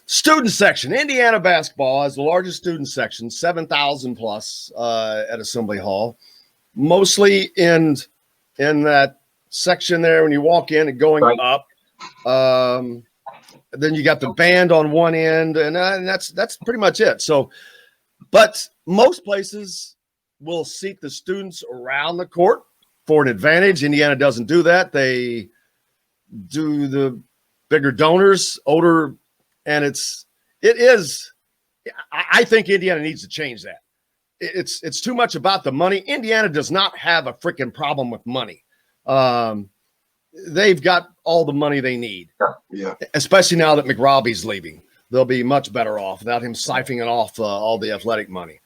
Student section. Indiana basketball has the largest student section, 7,000 plus at Assembly Hall. Mostly in that section there when you walk in and going up. Then you got the band on one end, and that's pretty much it. So, but most places will seat the students around the court for an advantage. Indiana doesn't do that. They do the bigger donors, older, and it is. I think Indiana needs to change that. It's too much about the money. Indiana does not have a freaking problem with money. They've got all the money they need. Yeah. Especially now that McRobbie's leaving, they'll be much better off without him siphoning off all the athletic money.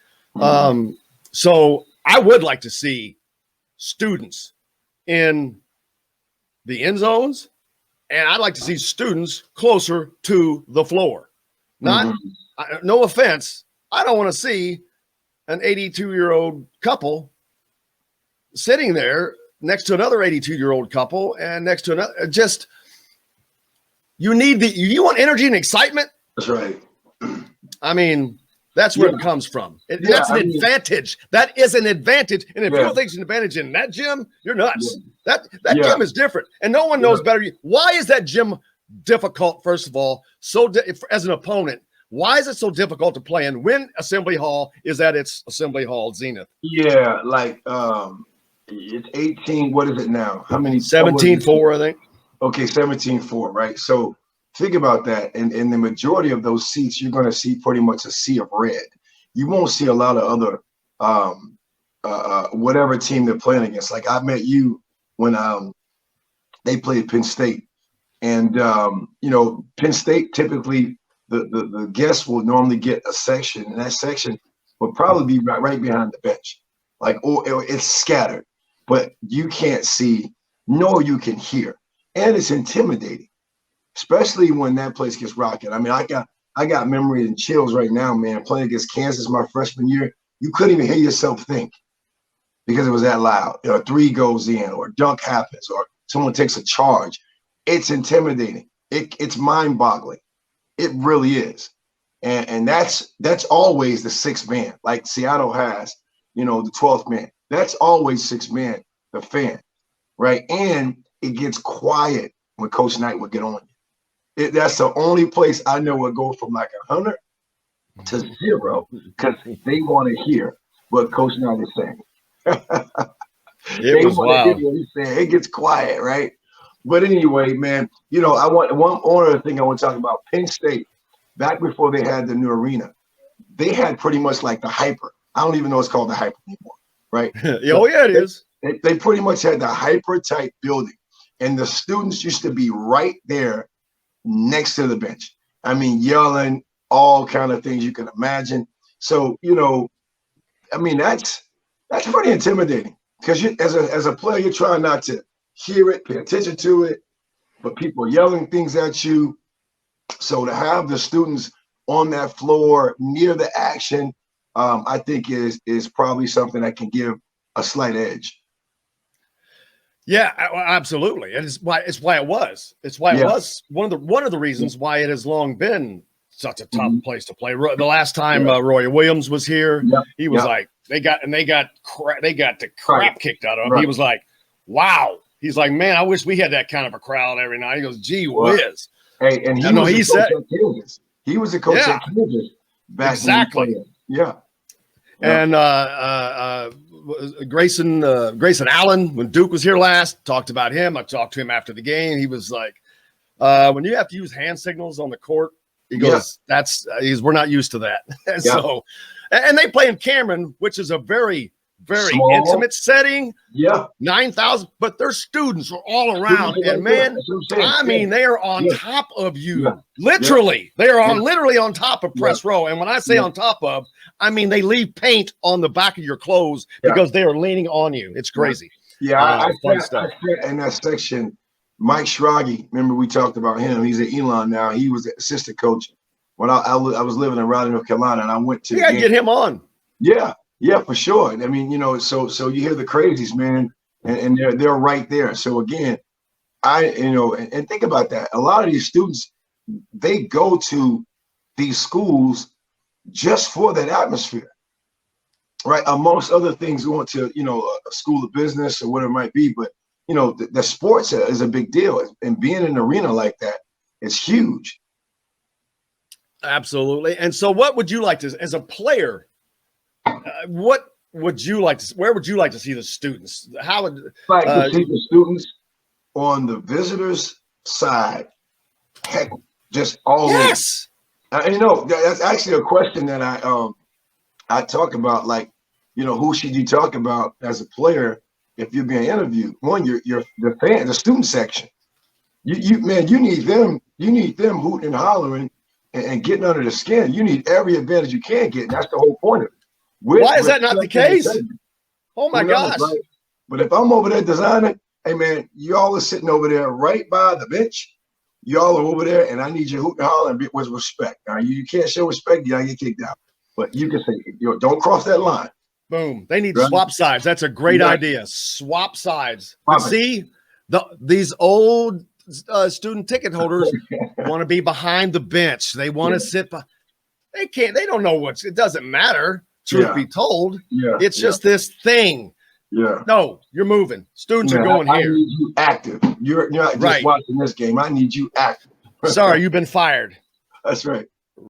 So I would like to see students in the end zones, and I'd like to see students closer to the floor. Not, no offense, I don't want to see an 82-year-old couple sitting there next to another 82-year-old couple and next to another. Just, you want energy and excitement. That's right. I mean, that's where it comes from. That's an advantage. That is an advantage. And if you don't think it's an advantage in that gym, you're nuts. That gym is different. And no one knows better. Why is that gym difficult, first of all, as an opponent? Why is it so difficult to play in when Assembly Hall is at its Assembly Hall zenith? Yeah, like it's 18. What is it now? How many? 17-4, I think. Okay, 17-4, right? So think about that. And in the majority of those seats, you're going to see pretty much a sea of red. You won't see a lot of other whatever team they're playing against. Like I met you when they played Penn State. And, Penn State typically the guests will normally get a section, and that section will probably be right behind the bench. Like, it's scattered, but you can't see, nor you can hear. And it's intimidating, especially when that place gets rocking. I mean, I got memory and chills right now, man, playing against Kansas my freshman year. You couldn't even hear yourself think because it was that loud. A three goes in, or a dunk happens, or someone takes a charge. It's intimidating. It's mind-boggling. It really is. And that's always the sixth man. Like Seattle has, the 12th man. That's always sixth man, the fan, right? And it gets quiet when Coach Knight would get on you. That's the only place I know would go from like 100 to 0 because they want to hear what Coach Knight is saying. It was wild. It gets quiet, right? But anyway, man, I want one other thing I want to talk about. Penn State, back before they had the new arena, they had pretty much like the hyper. I don't even know it's called the hyper anymore, right? It is. They pretty much had the hyper type building, and the students used to be right there next to the bench. I mean, yelling, all kind of things you can imagine. So, that's pretty intimidating because as a player, you're trying not to hear it, pay attention to it, but people yelling things at you. So to have the students on that floor near the action, I think is probably something that can give a slight edge. Yeah, absolutely. And it's why it was. It's why it was one of the reasons why it has long been such a tough place to play. The last time Roy Williams was here, he was like, they got the crap kicked out of him. He was like, wow. He's like, man, I wish we had that kind of a crowd every night. He goes, gee whiz. Hey, and he was a coach at Kansas back exactly. Yeah. And Grayson Allen, when Duke was here last, talked about him. I talked to him after the game. He was like, when you have to use hand signals on the court, he goes, we're not used to that. And so, and they play in Cameron, which is a very small, intimate setting. 9,000, but their students are all around. And man, I mean, they are on top of you. Literally. They are literally on top of press row. And when I say on top of, I mean, they leave paint on the back of your clothes because they are leaning on you. It's crazy. I sat in that section. Mike Schrage, remember we talked about him. He's at Elon now. He was the assistant coach when I was living in Raleigh, North Carolina, and I went to get him on. Yeah, for sure. I mean, so you hear the crazies, man, and they're right there. So again, and think about that. A lot of these students, they go to these schools just for that atmosphere, right? Amongst other things, going to, you know, a school of business or whatever it might be. But, you know, the sports is a big deal. And being in an arena like that is huge. Absolutely. And so what would you like to, as a player, what would you like to, where would you like to see the students? How would like to see the students on the visitors side? Heck, just all yes. You know, that's actually a question that I talk about. Like, you know, who should you talk about as a player if you're being interviewed? One, you're the fan, the student section. You need them hooting and hollering and getting under the skin. You need every advantage you can get. And that's the whole point of it. Why is that not the case? Oh my gosh. Right? But if I'm over there designing, hey man, y'all are sitting over there right by the bench. Y'all are over there, and I need you hooting and hollering with respect. Now, you can't show respect, you gotta get kicked out. But you can say, you know, don't cross that line. Boom. They need to swap sides. That's a great idea. Swap sides. See, these old student ticket holders want to be behind the bench. They want to sit by. They can't. They don't know what's. It doesn't matter. Truth be told, it's just this thing. Yeah. No, you're moving. Students are going I here. need you active. You're not just watching this game. I need you active. Sorry, you've been fired. That's right.